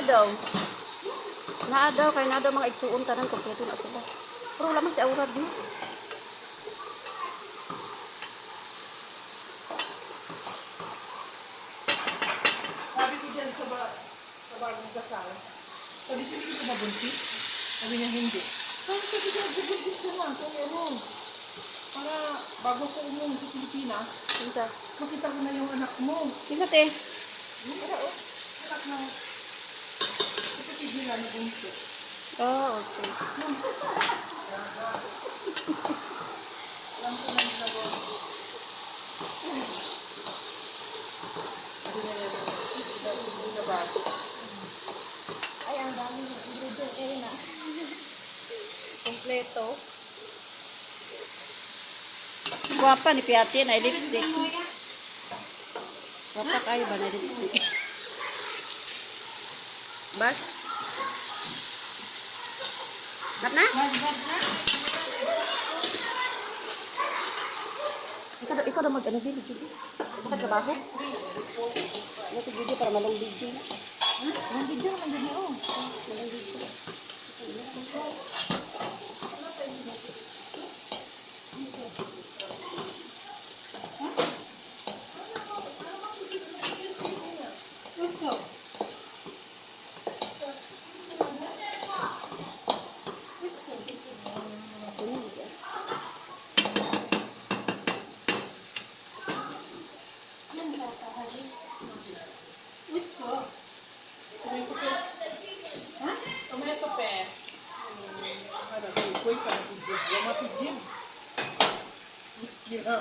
daw. Naa daw, kaya na daw mga igsuon tanan kompleto na sila. Pero wala man si Aura di. Sabi ko dyan sa bagong kasal, sabi ko hindi ko mabuntis. Sabi niya hindi. Sabi ko bubuntis ko nga. Sabi mo, para bago ko umuwi sa Pilipinas, Kinsa? makita ko na yung anak mo. Kinsa te? Para anak na kapatid nila na buntis. Oh, okay. Alam ko na nila ba? Sabi nila na ba? Ay, ang dami ng ingredient eh na. Kompleto. Guwapa ni Piati na lipstick. Guwapa kayo ba na lipstick? Bas? Kat na? Ikaw na mag-ano video, Judy? Bakit trabaho? Ano ito video para malong video na? Ang video naman din oh. Malong video. Gusto. Gusto. Tomato paste. Ha? Tomato paste. Ano, kuy sa pijim. Yung pijim. Gusto na.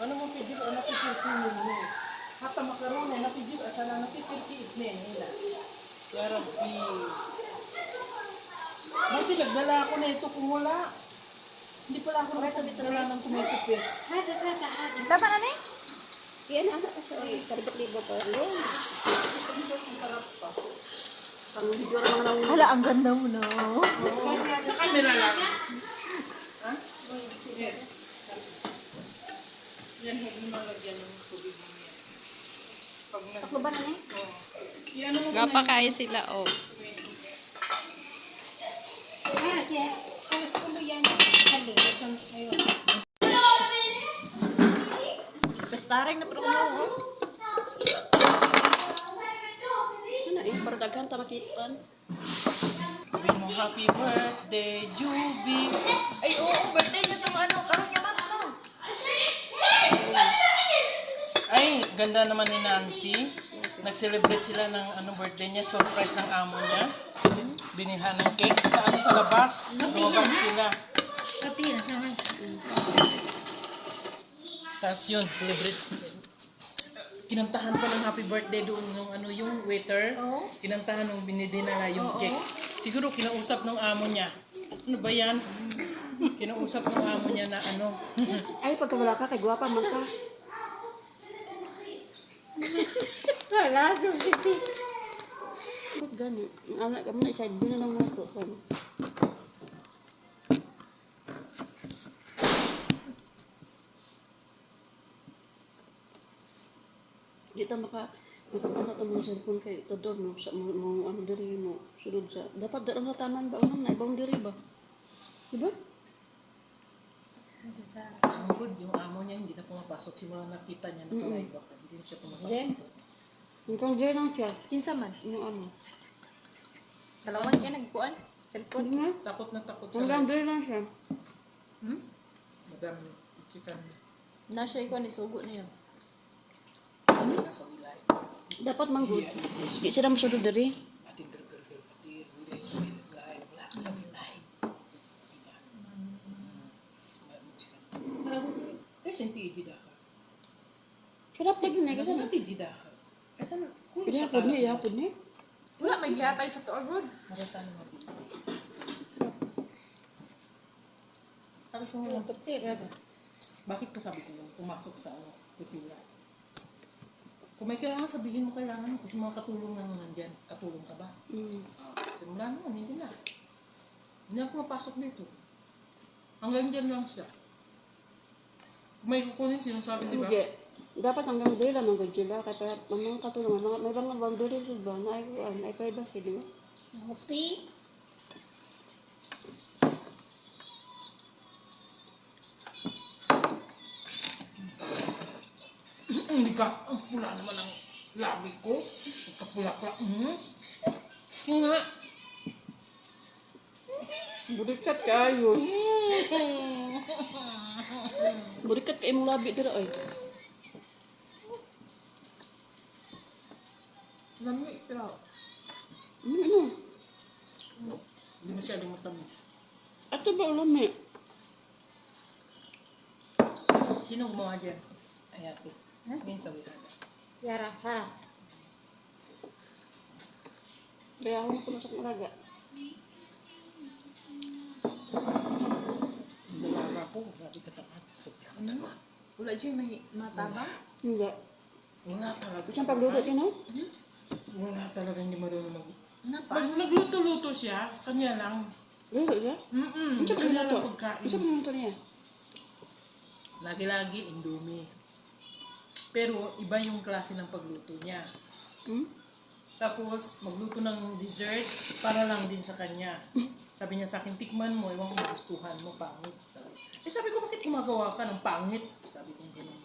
Ano mo pijim? Ano pijim mo? Hata makaroni, ano pijim? Asa na napipirkiit na nila. Ya Rabbi. Buti nagdala ako na ito kung wala. Hindi pala ako nagdala ng tomato paste. Tama na ni? Yan na. Karibat-libo pa. Pang video lang mga nangungulong. Hala, ang ganda mo, no? Sa camera lang. Ha? Yan. Yan, huwag mo nalagyan ng tubig mo yan. Pag nag... Taklo ba na ni? Oo. Yan mo Gapa kaya sila, oh. Pestaring na pero mo. Ano eh, para daghan ta makitaan. Sabi mo, happy birthday, Juby. Ay, oo, birthday niya itong ano, karoon niya man ito. Ay, ganda naman ni Nancy. Nag-celebrate sila ng birthday niya, surprise ng amo niya. Binilhan ng cake sa sa labas. Lumabas sila. Tapos yun, celebrate. Kinantahan pa ng happy birthday doon yung waiter. Kinantahan nung binidinala yung cake. Siguro kinausap ng amo niya. Ano ba yan? Kinausap ng amo niya na ano. Ay, pagka wala ka, kay guwapa man ka. Wala, sumsiti. Ba't gani? Ang anak ka mo na isa, di na lang nato. Di ta makapunta ka mga cellphone kay Todor, no? Sa mga ano diri mo, sulod sa... Dapat doon sa tanan ba? Unang na, ibang diri ba? Diba? Ang good, yung amo niya hindi na pumapasok. Simula nakita niya na tuloy baka. Hindi na siya pumapasok. Then, hanggang diri lang siya. Kinsa man? Yung ano. Kalawan kayo nagkuan? Cellphone? Hindi nga. Takot na takot Hanggang siya. diri lang siya. Madam, chicken. Nasa ikaw ni sugo niya. Nasa wilay. Dapat manggod. Di sila masulod diri. Ating gerger-ger katir. Hindi sa wilay. Wala ka sa wilay. Eh, senti iji daka. Kirap lagi na, kasi na. Nanti iji daka. Asan? Pwede hapon niya, hapon niya. Wala, may gihatay sa tuol, good. Marata naman dito. Ang kung tuptir. Bakit ka sabi ko pumasok sa kusina? Kung may kailangan, sabihin mo kailangan kasi mga katulong na nandyan. Katulong ka ba? Simula naman, hindi na. Hindi na pumapasok dito. Hanggang dyan lang siya. Kung may kukunin, sinasabi, di ba? Hindi. Dapat hanggang dili lang ang sila. Kaya mga katulungan, may mga boundaries ba? Na ay privacy, di ba? Hopi. Hindi ka, ang pula naman ang labi ko. Kapula-pula. Kaya nga. Burikat kayo. Burikat kayo mong labi dira ay. Lamig siya. Ano? Hindi masyadong matamis. Ato ba ulami? Sino gumawa dyan? Ay, ate. Ngayon sabi ka. Yara, sarap. Kaya ako na pumasok malaga. Ang dalaga ko, grabe katapat. Sobrang katapat. Wala dyan may mataba. Hindi. Wala talaga. Isang pagluto din, no? Wala talaga hindi marunong mag... Napa? Pag nagluto-luto siya, kanya lang. Luto siya? Mm-mm. Ano siya Kanya pagluto? lang pagkain. Ano siya pagluto niya? Lagi-lagi, Indomie. Pero iba yung klase ng pagluto niya. Hmm? Tapos, magluto ng dessert para lang din sa kanya. Sabi niya sa akin, tikman mo, ewan ko magustuhan mo, pangit. Sabi ko, bakit gumagawa ka ng pangit? Sabi ko, gano'n.